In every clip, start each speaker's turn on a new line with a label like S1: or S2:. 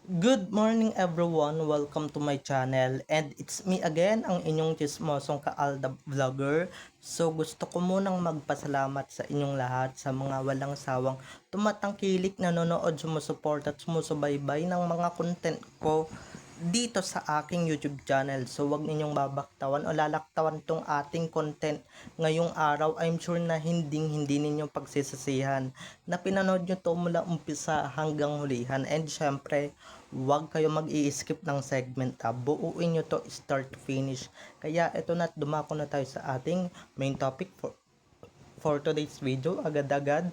S1: Good morning everyone, welcome to my channel and it's me again, ang inyong chismosong Kaalda Vlogger. So gusto ko munang magpasalamat sa inyong lahat sa mga walang sawang tumatangkilik, nanonood, sumusuport at sumusubaybay ng mga content ko dito sa aking YouTube channel. So wag ninyong babaktawan o lalaktawan tong ating content ngayong araw. I'm sure na hindi ninyo pagsisisihan na pinanood nyo to mula umpisa hanggang hulihan. And syempre, wag kayo mag-i-skip ng segment ha. Buuin nyo to start to finish. Kaya ito na, dumako na tayo sa ating main topic for today's video. Agad-agad.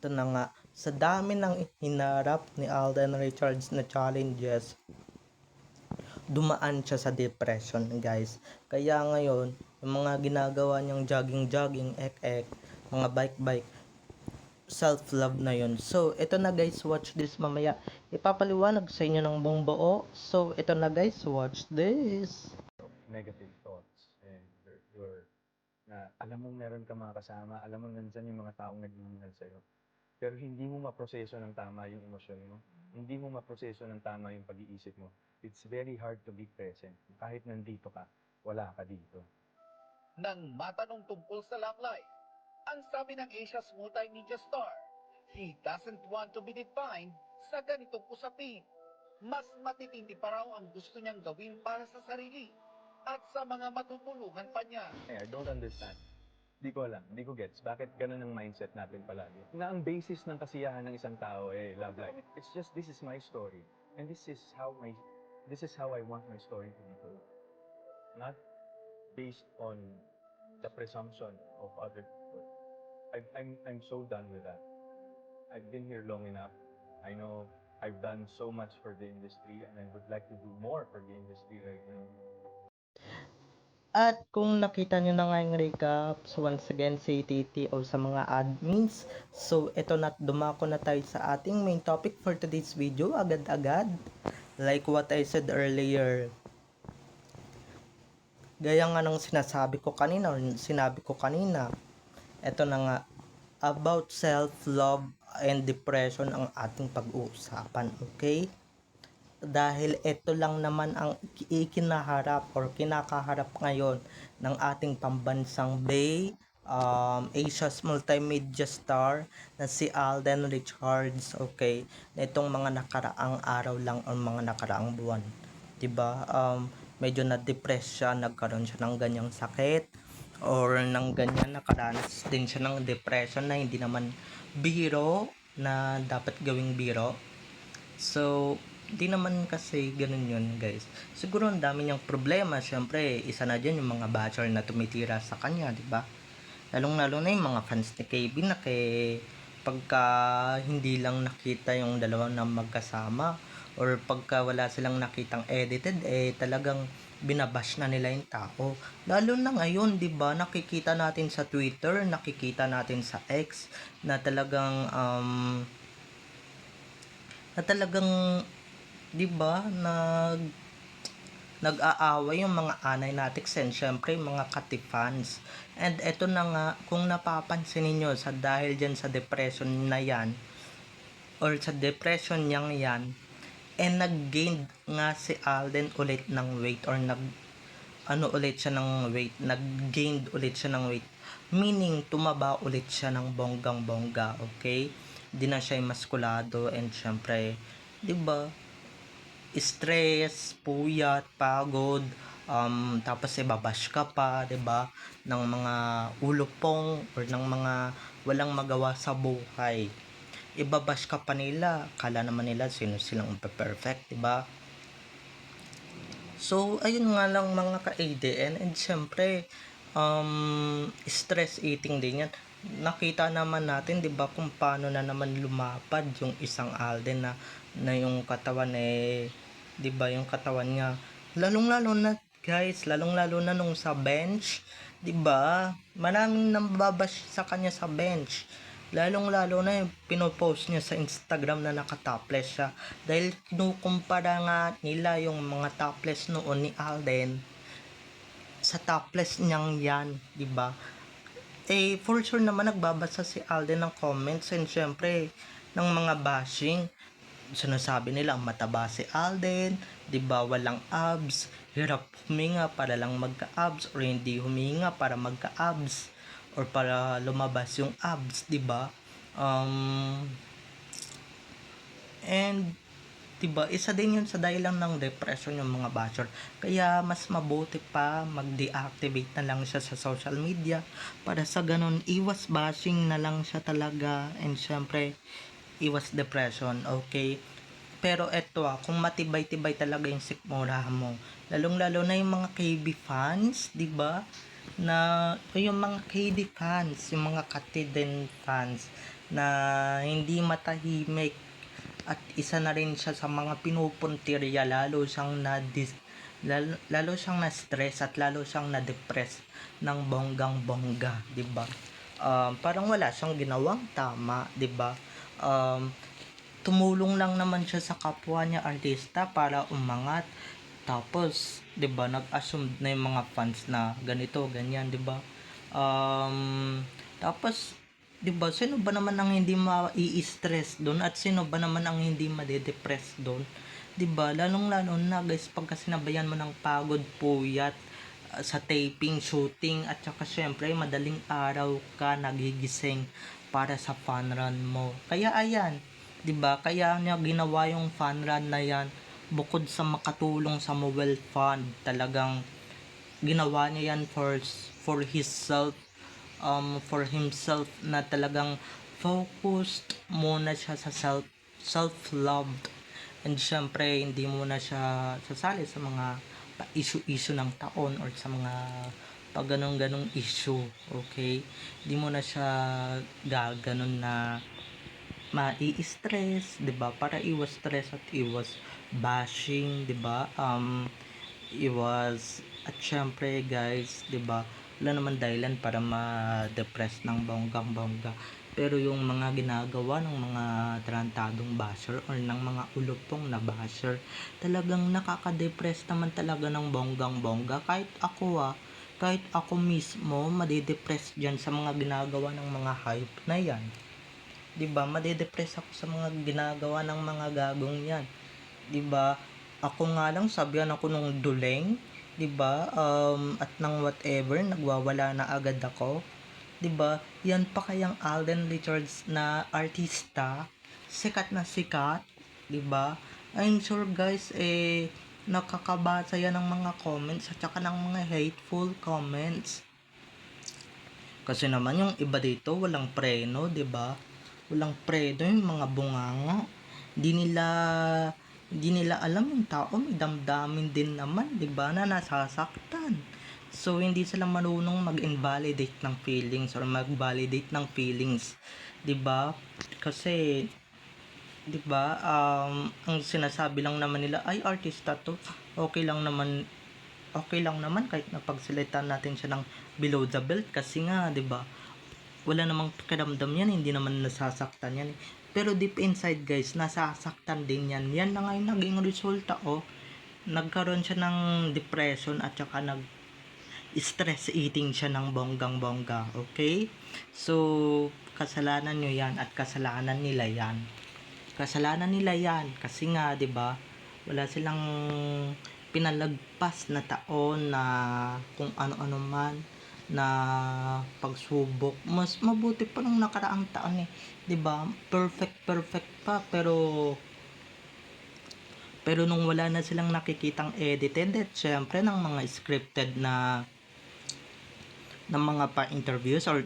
S1: Ito na nga, sa dami ng hinarap ni Alden Richards na challenges, dumaan siya sa depression, guys. Kaya ngayon, yung mga ginagawa niyang jogging-jogging, ek-ek, mga bike-bike, self-love na yun. So, ito na guys, watch this mamaya. Ipapaliwanag sa inyo ng buong buo. So, ito na guys, watch this.
S2: Negative thoughts and na alam mo meron ka mga kasama, alam mo nandyan yung mga taong nagmamahal sa'yo. Pero hindi mo maproseso ng tama yung emosyon mo. Hindi mo maproseso ng tama yung pag-iisip mo. It's very hard to be present. Kahit nandito ka, wala ka dito.
S3: Nang matanong tungkol sa love life, ang sabi ng Asia's multimedia star, he doesn't want to be defined sa ganitong usapin. Mas matitindi pa raw ang gusto niyang gawin para sa sarili at sa mga matutulungan pa niya.
S2: I don't understand. Hindi ko alam, hindi ko gets. Bakit ganun ang mindset natin palagi? Na ang basis ng kasiyahan ng isang tao, love life. It's just, this is my story. And this is how I want my story to be told. Not based on the presumption of other people. I'm so done with that. I've been here long enough. I know I've done so much for the industry and I would like to do more for the industry right now.
S1: At kung nakita nyo na nga yung recap, so once again, si Titi o sa mga admins. So, ito na, dumako na tayo sa ating main topic for today's video, agad-agad. Like what I said earlier, gaya nga ng sinabi ko kanina, ito na nga, about self-love and depression ang ating pag-uusapan, okay? Dahil ito lang naman ang ikinaharap or kinakaharap ngayon ng ating pambansang Bay, Asia's multimedia star na si Alden Richards, okay? Na itong mga nakaraang araw lang o mga nakaraang buwan, 'di ba? Medyo na-depress siya, nagkaroon siya ng ganyang sakit or ng ganyan, nakaranas din siya ng depression na hindi naman biro, na dapat gawing biro. So, di naman kasi ganun yun, guys. Siguro ang dami niyang problema. Siyempre, isa na dyan yung mga bachelor na tumitira sa kanya, di ba? Lalong-lalo na yung mga fans ni KB na pagka hindi lang nakita yung dalawa na magkasama or pagka wala silang nakitang edited, talagang binabash na nila yung tao. Lalo na ngayon, 'di ba? Nakikita natin sa Twitter, nakikita natin sa X na talagang 'di ba, nag-aaway yung mga anay natics and syempre mga katifans. And eto na nga, kung napapansin niyo sa dahil dyan sa depression na yan or sa depression niyang yan, nag-gain nga si Alden ulit ng weight or ulit siya ng weight, nag-gained ulit siya ng weight, meaning tumaba ulit siya ng bonggang bongga, okay? Di na siya maskulado and syempre, 'di ba? Stress, puyat, pagod, tapos ibabash ka pa, 'di ba? Ng mga ulupong or ng mga walang magawa sa buhay. Ibabash ka pa nila, kala naman nila sino silang perfect, 'di ba? So, ayun nga lang mga ka-ADN and syempre, stress eating din yan. Nakita naman natin, 'di ba, kung paano na naman lumapad yung isang Alden na yung katawan 'di ba, yung katawan niya. Lalong-lalo na guys, lalong-lalo na nung sa bench, 'di ba? Maraming nambabash sa kanya sa bench. Lalong-lalo na yung pinopost niya sa Instagram na naka-topless siya. Dahil kinukumpara nga nila yung mga topless noon ni Alden sa topless niyang yan, 'di ba? For sure naman nagbabasa si Alden ng comments and syempre ng mga bashing. sinasabi nila mataba si Alden, 'di ba? Walang abs, hirap huminga para lang magka-abs or hindi huminga para magka-abs or para lumabas yung abs, 'di ba? Um, and 'di ba, isa din yun sa dahilan ng depression yung mga basher. Kaya mas mabuti pa mag-deactivate na lang siya sa social media para sa ganun iwas bashing na lang siya talaga, and syempre iwas depression, okay? Pero eto kung matibay-tibay talaga yung sikmura mo, lalong-lalo na yung mga KB fans, 'di ba? Na yung mga KD fans, yung mga Katiden fans na hindi matahimik, at isa na rin siya sa mga pinupuntirya, lalo siyang na-stress at lalo siyang na-depress ng bonggang-bongga, 'di ba? Parang wala siyang ginawang tama, 'di ba? Tumulong lang naman siya sa kapwa niya artista para umangat. Tapos, 'di ba, nag-assume na yung mga fans na ganito, ganyan, 'di ba? Tapos, 'di ba, sino ba naman ang hindi mai-stress doon at sino ba naman ang hindi made-depress doon? 'Di ba? Lalong-lalo na guys pagka sinabayan mo ng pagod, puyat, sa taping, shooting, at saka syempre madaling araw ka nagigising para sa fun run mo. Kaya ayan, 'di ba? Kaya niya ginawa yung fun run na yan, bukod sa makatulong sa mobile fund, talagang ginawa niya yan for himself, na talagang focused muna siya sa self-love, and syempre hindi muna siya sasali sa mga issue ng taon or sa mga pag ganong issue, okay? Hindi mo na siya gaganon na mai-stress, 'di ba? Para iwas stress at iwas bashing, 'di ba? Iwas, at syempre guys, 'di ba? Wala naman dahilan para ma-depress ng bonggang-bongga. Pero yung mga ginagawa ng mga tarantadong basher or ng mga ulupong na basher, talagang nakaka-depress naman talaga ng bonggang-bongga. Kahit ako mismo, madidepress dyan sa mga ginagawa ng mga hype na yan. 'Di ba? Madidepress ako sa mga ginagawa ng mga gagong yan. 'Di ba? Ako nga lang, sabihan ako nung duleng, 'di ba? At nang whatever, nagwawala na agad ako. 'Di ba? Yan pa kayang Alden Richards na artista, sikat na sikat, 'di ba? I'm sure guys, nakakabasa yan ng mga comments at saka ng mga hateful comments. Kasi naman yung iba dito walang preno, 'di ba? Walang preno yung mga bunganga. Hindi nila hindi nila alam yung tao may damdamin din naman, 'di ba, na nasasaktan. So hindi sila marunong mag-invalidate ng feelings or mag-validate ng feelings, 'di ba? Kasi 'di ba, ang sinasabi lang naman nila ay artista to. Okay lang naman, kahit napagsalitan natin siya ng below the belt kasi nga, 'di ba? Wala namang pakiramdam yan, hindi naman nasasaktan yan. Pero deep inside guys, nasasaktan din yan. Yan na nga yung naging resulta, nagkaroon siya ng depression at saka stress eating siya ng bonggang-bongga, okay? So, kasalanan nyo yan at kasalanan nila yan. Kasalanan nila yan kasi nga, 'di ba? Wala silang pinalagpas na taon na kung ano-ano man na pagsubok. Mas mabuti pa nung nakaraang taon 'di ba? Perfect pa, pero nung wala na silang nakikitang edited at syempre ng mga scripted na ng mga pa-interviews or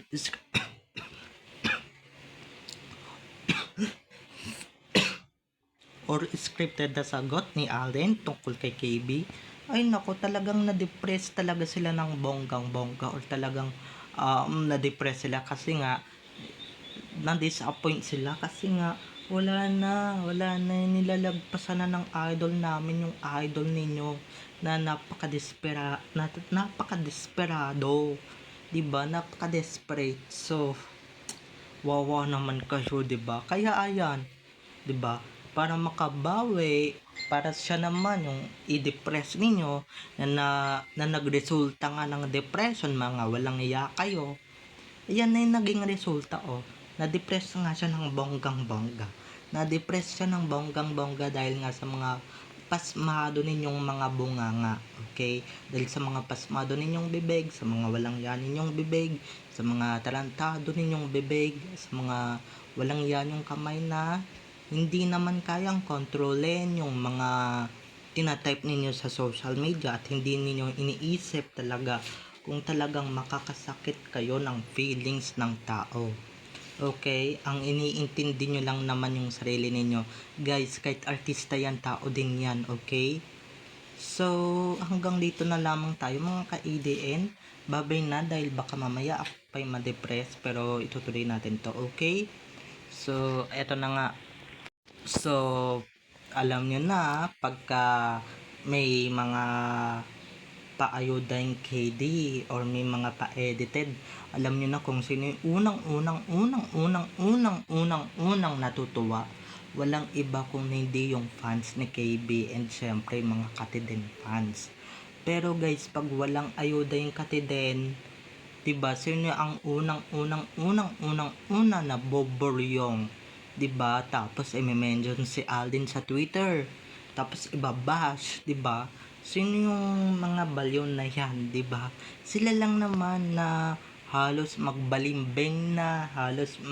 S1: scripted na sagot ni Alden tungkol kay KB, ay nako, talagang na-depress talaga sila ng bonggang-bongga, or talagang na-depress sila kasi nga na-disappoint sila kasi nga wala na, nilalagpasan na ng idol namin yung idol ninyo na napaka-desperado, 'di ba? Napaka-desperate. So wawa naman kayo, 'di ba? Kaya ayan, 'di ba? Para makabawi, para siya naman yung i-depress ninyo na nagresulta nga ng depression, mga walang iya kayo. Ayan na yung naging resulta, na-depress nga siya ng bonggang-bongga. na-depress siya ng bonggang-bongga dahil nga sa mga pasmado ninyong mga bunganga, okay? Dahil sa mga pasmado ninyong bibig, sa mga walang yan ninyong bibig, sa mga tarantado ninyong bibig, sa mga walang yan yung kamay na hindi naman kayang kontrolin yung mga tinatype ninyo sa social media at hindi ninyo iniisip talaga kung talagang makakasakit kayo ng feelings ng tao. Okay, ang iniintindi nyo lang naman yung sarili ninyo. Guys, kahit artista yan, tao din yan, okay? So, hanggang dito na lamang tayo mga ka-EDN. Babay na dahil baka mamaya ako pa'y ma-depress, pero itutuloy natin to, okay? So, eto na nga. So, alam nyo na, pagka may mga pa-ayodang KD or may mga pa-edited, alam nyo na kung sino yung unang natutuwa. Walang iba kung hindi yung fans ni KB and syempre mga Katiden fans. Pero guys, pag walang ayuda yung Katiden, diba, sino ang unang na boboryong, diba? Tapos i-mention si Alden sa Twitter. Tapos ibabash, diba? Sino yung mga balyon na yan, diba? Sila lang naman na halos magbalimbing na, halos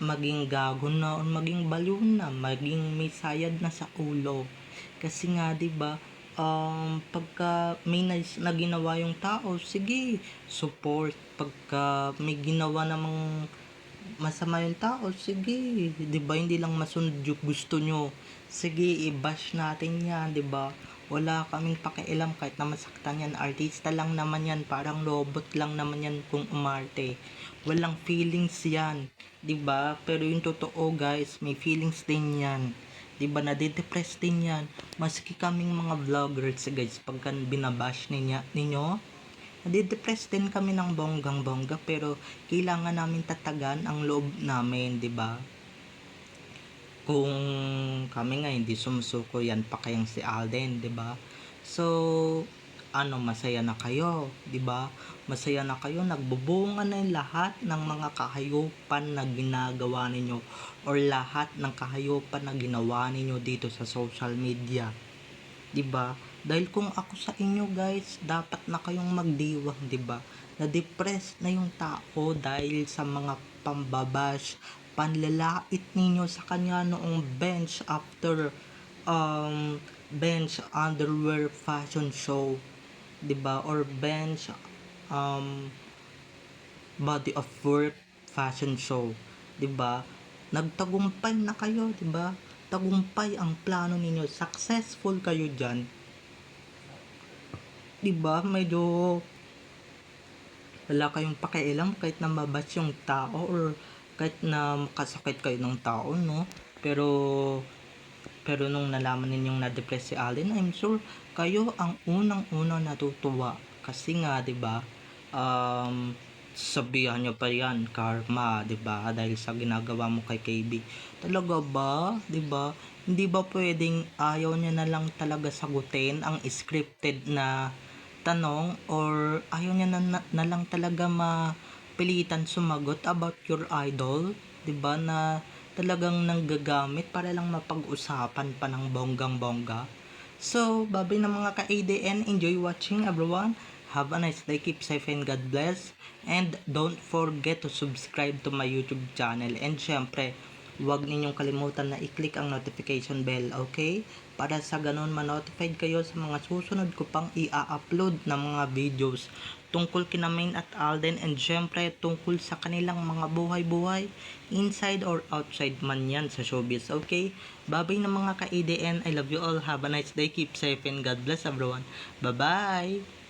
S1: maging gago na o maging balyon na, maging may sayad na sa ulo. Kasi nga, diba, pagka may na ginawa yung tao, sige, support. Pagka may ginawa namang masama yung tao, sige, 'di ba, hindi lang masunod yung gusto nyo, sige, i-bash natin yan, 'di ba? Wala kaming pakialam kahit na masaktan yan, artista lang naman yan, parang robot lang naman yan kung umarte, walang feelings yan, 'di ba? Pero yung totoo guys, may feelings din yan, 'di ba? Nade-depress din yan, maski kaming mga vloggers guys, pagka binabash ninyo, nade-depress din kami ng bonggang-bongga, pero kailangan namin tatagan ang loob namin, 'di ba? Kung kami nga hindi sumusuko, yan pa kayang si Alden, 'di ba? So, masaya na kayo, 'di ba? Masaya na kayo, nagbubunga na yung lahat ng mga kahayupan na ginagawa ninyo or lahat ng kahayupan na ginawa ninyo dito sa social media. 'Di ba? Dahil kung ako sa inyo guys, dapat na kayong magdiwang, 'di ba? Na-depress na yung tao dahil sa mga pambabash, panlalait ninyo sa kanya noong bench underwear fashion show, 'di ba? Or bench body of work fashion show, 'di ba? Nagtagumpay na kayo, 'di ba? Tagumpay ang plano ninyo, successful kayo diyan. 'Di ba? Medyo wala kayong pakialam kahit na mabash yung tao or kahit na makasakit kayo ng tao, no? Pero nung nalaman ninyong na-depress si Allen, I'm sure kayo ang unang-unang natutuwa. Kasi nga, 'di ba? Sabihan nyo pa yan, karma, 'di ba? Dahil sa ginagawa mo kay KB. Talaga ba? 'Di ba? Hindi ba pwedeng ayaw niya na lang talaga sagutin ang scripted na tanong, or ayaw niya na lang talaga mapilitan sumagot about your idol, 'di ba? Na talagang nanggagamit para lang mapag-usapan pa ng bonggang-bongga. So, babay na mga ka-ADN. Enjoy watching everyone. Have a nice day. Keep safe and God bless. And don't forget to subscribe to my YouTube channel. And syempre, huwag ninyong kalimutan na i-click ang notification bell, okay? Para sa ganun ma-notified kayo sa mga susunod ko pang i-upload na mga videos tungkol kina Main at Alden, and syempre tungkol sa kanilang mga buhay-buhay, inside or outside man yan sa showbiz, okay? Babay na mga ka-ADN. I love you all. Have a nice day. Keep safe and God bless everyone. Bye-bye!